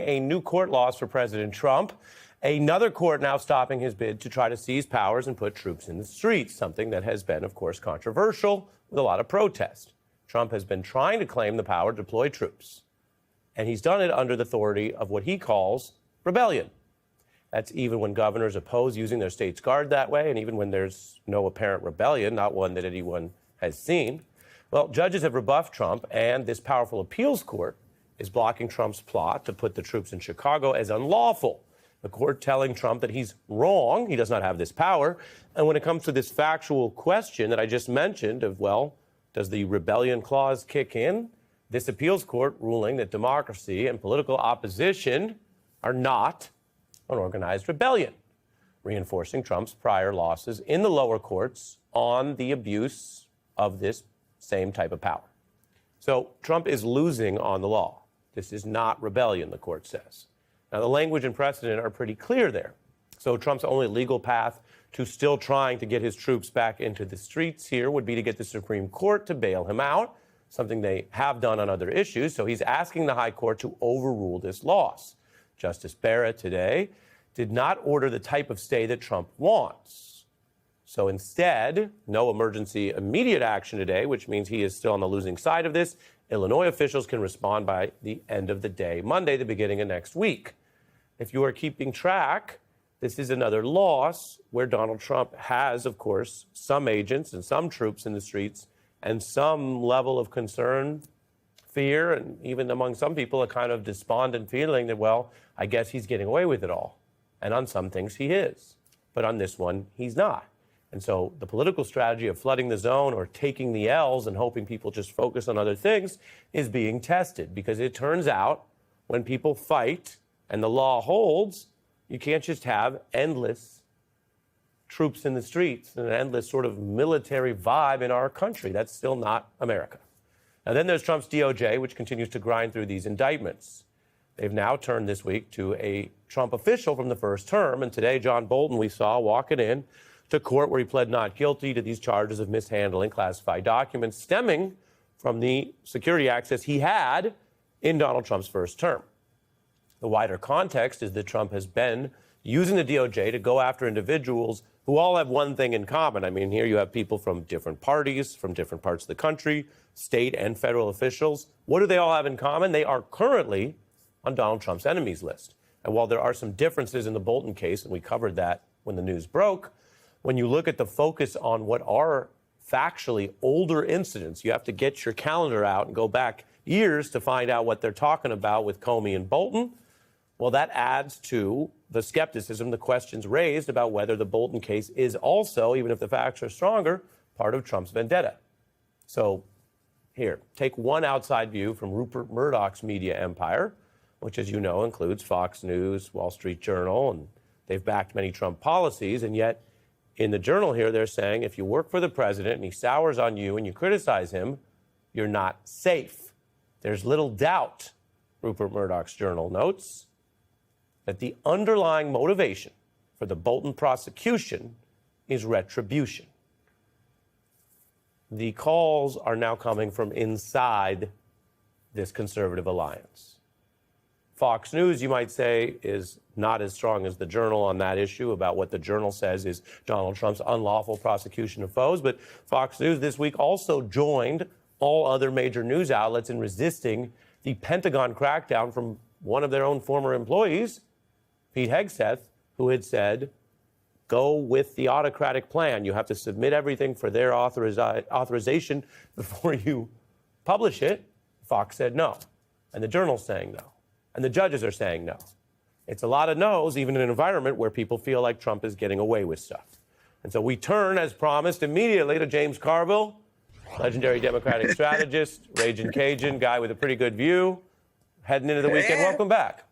a new court loss for President Trump. Another court now stopping his bid to try to seize powers and put troops in the streets, something that has been, of course, controversial with a lot of protest. Trump has been trying to claim the power to deploy troops, and he's done it under the authority of what he calls rebellion. That's even when governors oppose using their state's guard that way, and even when there's no apparent rebellion, not one that anyone has seen. Well, judges have rebuffed Trump, and this powerful appeals court is blocking Trump's plot to put the troops in Chicago as unlawful. The court telling Trump that he's wrong, he does not have this power. And when it comes to this factual question that I just mentioned of, well, does the rebellion clause kick in? This appeals court ruling that democracy and political opposition are not an organized rebellion, reinforcing Trump's prior losses in the lower courts on the abuse of this same type of power. So Trump is losing on the law. This is not rebellion, the court says. Now, the language and precedent are pretty clear there. So Trump's only legal path to still trying to get his troops back into the streets here would be to get the Supreme Court to bail him out, something they have done on other issues. So he's asking the high court to overrule this loss. Justice Barrett today did not order the type of stay that Trump wants. So instead, no emergency immediate action today, which means he is still on the losing side of this. Illinois officials can respond by the end of the day, Monday, the beginning of next week. If you are keeping track, this is another loss where Donald Trump has, of course, some agents and some troops in the streets and some level of concern, fear, and even among some people, a kind of despondent feeling that, well, I guess he's getting away with it all. And on some things he is, but on this one, he's not. And so the political strategy of flooding the zone or taking the L's and hoping people just focus on other things is being tested, because it turns out when people fight and the law holds, you can't just have endless troops in the streets and an endless sort of military vibe in our country. That's still not America. Now, then there's Trump's DOJ, which continues to grind through these indictments. They've now turned this week to a Trump official from the first term. And today, John Bolton, we saw walking in to court where he pled not guilty to these charges of mishandling classified documents stemming from the security access he had in Donald Trump's first term. The wider context is that Trump has been using the DOJ to go after individuals who all have one thing in common. I mean, here you have people from different parties, from different parts of the country, state and federal officials. What do they all have in common? They are currently on Donald Trump's enemies list. And while there are some differences in the Bolton case, and we covered that when the news broke, when you look at the focus on what are factually older incidents, you have to get your calendar out and go back years to find out what they're talking about with Comey and Bolton. Well, that adds to the skepticism, the questions raised about whether the Bolton case is also, even if the facts are stronger, part of Trump's vendetta. So here, take one outside view from Rupert Murdoch's media empire, which, as you know, includes Fox News, Wall Street Journal, and they've backed many Trump policies. And yet, in the Journal here, they're saying if you work for the president and he sours on you and you criticize him, you're not safe. There's little doubt, Rupert Murdoch's Journal notes, that the underlying motivation for the Bolton prosecution is retribution. The calls are now coming from inside this conservative alliance. Fox News, you might say, is not as strong as the Journal on that issue about what the Journal says is Donald Trump's unlawful prosecution of foes. But Fox News this week also joined all other major news outlets in resisting the Pentagon crackdown from one of their own former employees, Pete Hegseth, who had said, go with the autocratic plan. You have to submit everything for their authorization before you publish it. Fox said no. And the Journal's saying no. And the judges are saying no. It's a lot of no's, even in an environment where people feel like Trump is getting away with stuff. And so we turn, as promised, immediately to James Carville, legendary Democratic strategist, raging Cajun, guy with a pretty good view, heading into the weekend. Welcome back.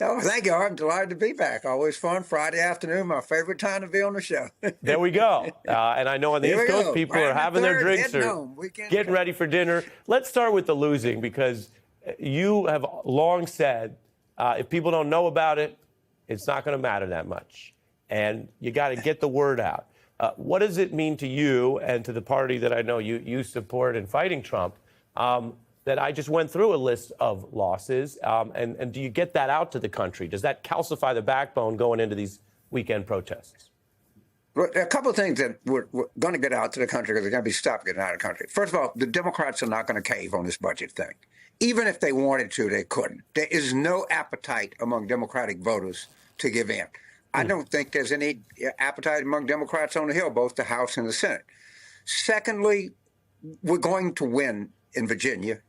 Oh, thank you. I'm delighted to be back. Always fun. Friday afternoon, my favorite time to be on the show. There we go. And I know on the East Coast, people are having their drinks or getting ready for dinner. Let's start with the losing, because you have long said if people don't know about it, it's not going to matter that much. And you got to get the word out. What does it mean to you and to the party that I know you support in fighting Trump that I just went through a list of losses. And do you get that out to the country? Does that calcify the backbone going into these weekend protests? Well, there are a couple of things that we're going to get out to the country because they're going to be stopped getting out of the country. First of all, the Democrats are not going to cave on this budget thing. Even if they wanted to, they couldn't. There is no appetite among Democratic voters to give in. I don't think there's any appetite among Democrats on the Hill, both the House and the Senate. Secondly, we're going to win in Virginia,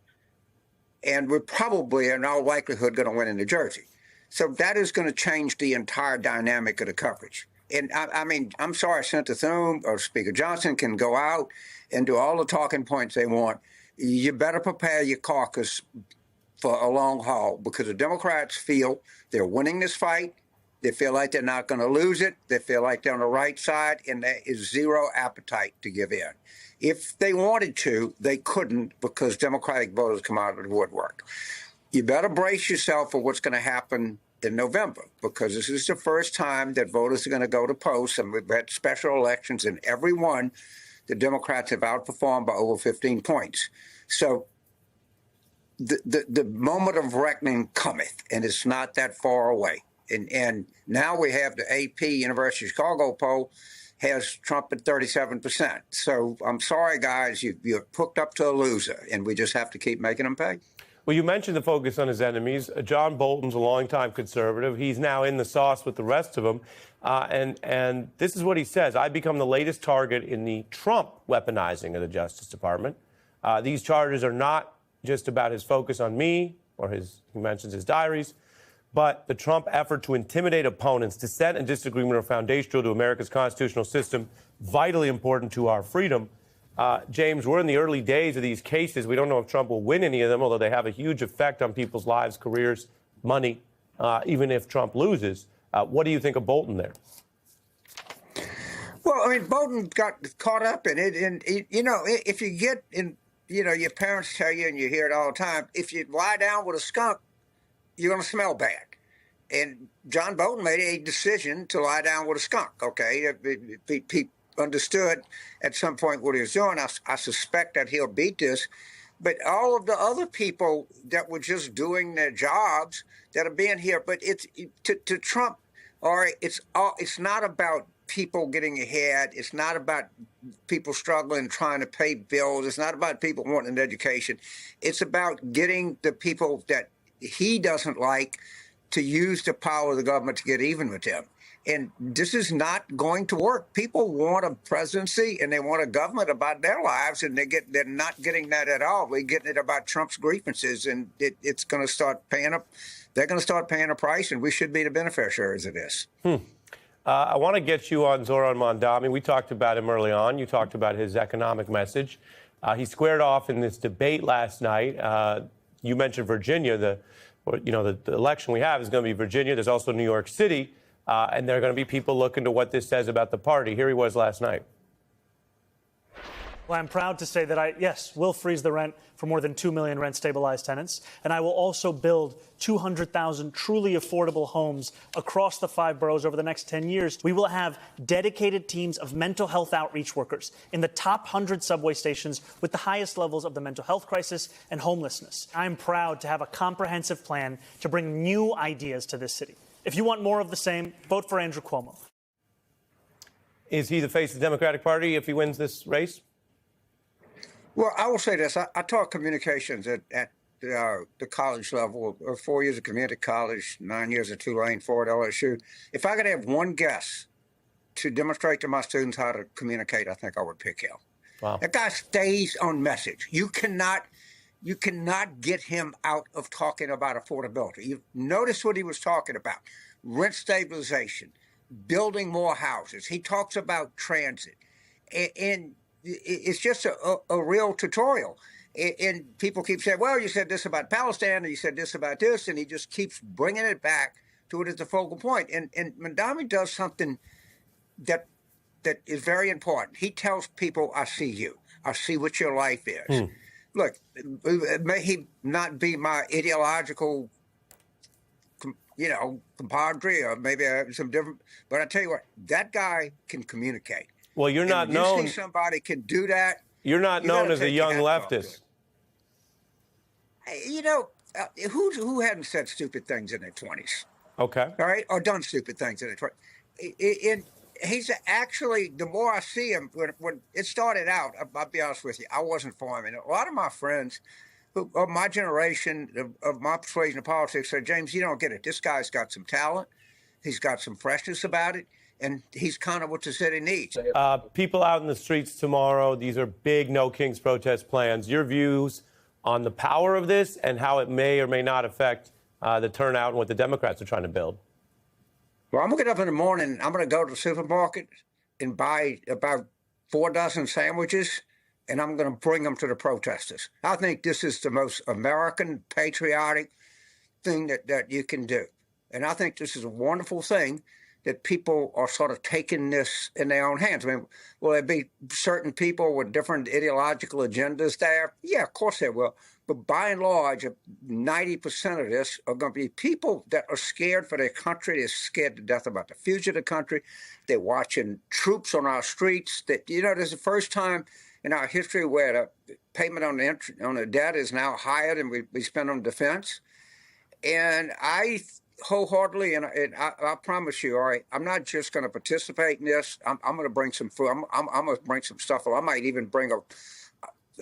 and we're probably, in all likelihood, going to win in New Jersey. So that is going to change the entire dynamic of the coverage. And I mean, I'm sorry, Senator Thune or Speaker Johnson can go out and do all the talking points they want. You better prepare your caucus for a long haul because the Democrats feel they're winning this fight. They feel like they're not going to lose it. They feel like they're on the right side, and there is zero appetite to give in. If they wanted to, they couldn't because Democratic voters come out of the woodwork. You better brace yourself for what's going to happen in November because this is the first time that voters are going to go to polls, and we've had special elections in every one. The Democrats have outperformed by over 15 points. So the moment of reckoning cometh, and it's not that far away. And now we have the AP University of Chicago poll has Trump at 37%. So I'm sorry, guys, you're hooked up to a loser, and we just have to keep making them pay. Well, you mentioned the focus on his enemies. John Bolton's a longtime conservative. He's now in the sauce with the rest of them. And this is what he says. I become the latest target in the Trump weaponizing of the Justice Department. These charges are not just about his focus on me or he mentions his diaries, but the Trump effort to intimidate opponents. Dissent and disagreement are foundational to America's constitutional system, vitally important to our freedom. James, we're in the early days of these cases. We don't know if Trump will win any of them, although they have a huge effect on people's lives, careers, money, even if Trump loses. What do you think of Bolton there? Well, I mean, Bolton got caught up in it. And, you know, if you get in, you know, your parents tell you, and you hear it all the time, if you lie down with a skunk, you're going to smell bad. And John Bolton made a decision to lie down with a skunk, okay? He understood at some point what he was doing. I suspect that he'll beat this. But all of the other people that were just doing their jobs that are being here, but it's to Trump, all right, it's not about people getting ahead. It's not about people struggling, trying to pay bills. It's not about people wanting an education. It's about getting the people that he doesn't like to use the power of the government to get even with him. And this is not going to work. People want a presidency and they want a government about their lives, and they're not getting that at all. They're getting it about Trump's grievances, and it's going to start paying up. They're going to start paying a price, and we should be the beneficiaries of this. I want to get you on Zohran Mamdani. We talked about him early on. You talked about his economic message. He squared off in this debate last night. You mentioned Virginia. The election we have is going to be Virginia. There's also New York City. And there are going to be people looking to what this says about the party. Here he was last night. Well, I'm proud to say that yes, will freeze the rent for more than 2 million rent-stabilized tenants. And I will also build 200,000 truly affordable homes across the 5 boroughs over the next 10 years. We will have dedicated teams of mental health outreach workers in the top 100 subway stations with the highest levels of the mental health crisis and homelessness. I'm proud to have a comprehensive plan to bring new ideas to this city. If you want more of the same, vote for Andrew Cuomo. Is he the face of the Democratic Party if he wins this race? Well, I will say this. I taught communications at the college level, 4 years of community college, 9 years at Tulane, 4 at LSU. If I could have one guess to demonstrate to my students how to communicate, I think I would pick him. Wow. That guy stays on message. You cannot get him out of talking about affordability. You notice what he was talking about: rent stabilization, building more houses. He talks about transit, and it's just a real tutorial. And people keep saying, well, you said this about Palestine, and you said this about this, and he just keeps bringing it back to it as the focal point. And Mamdani does something that is very important. He tells people, I see you. I see what your life is. Look, may he not be my ideological, compadre, or maybe some different, but I tell you what, that guy can communicate. Well, you're not known. You see somebody can do that. You're not known as a young leftist. who hadn't said stupid things in their 20s, Okay. all right, or done stupid things in their 20s? And he's actually, the more I see him, when it started out, I'll be honest with you, I wasn't for him. And a lot of my friends who of my generation, of my persuasion of politics, said, James, you don't get it. This guy's got some talent. He's got some freshness about it. And he's kind of what the city needs. People out in the streets tomorrow, these are big No Kings protest plans. Your views on the power of this and how it may or may not affect the turnout and what the Democrats are trying to build? Well, I'm going to get up in the morning. I'm going to go to the supermarket and buy about 4 dozen sandwiches, and I'm going to bring them to the protesters. I think this is the most American, patriotic thing that you can do. And I think this is a wonderful thing that people are sort of taking this in their own hands. I mean, will there be certain people with different ideological agendas there? Yeah, of course there will. But by and large, 90% of this are going to be people that are scared for their country. They're scared to death about the future of the country. They're watching troops on our streets. There's the first time in our history where the payment on the debt is now higher than we spend on defense. And I wholeheartedly, and I promise you, all right, I'm not just going to participate in this. I'm going to bring some food. I'm going to bring some stuff. I might even bring a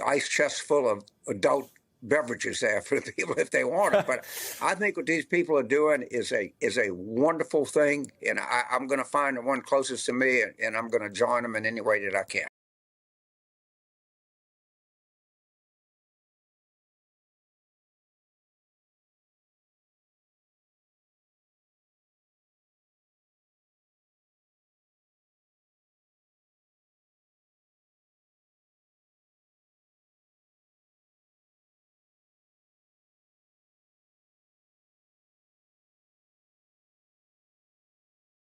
ice chest full of adult beverages there for the people if they want it. But I think what these people are doing is a wonderful thing, and I'm going to find the one closest to me, and I'm going to join them in any way that I can.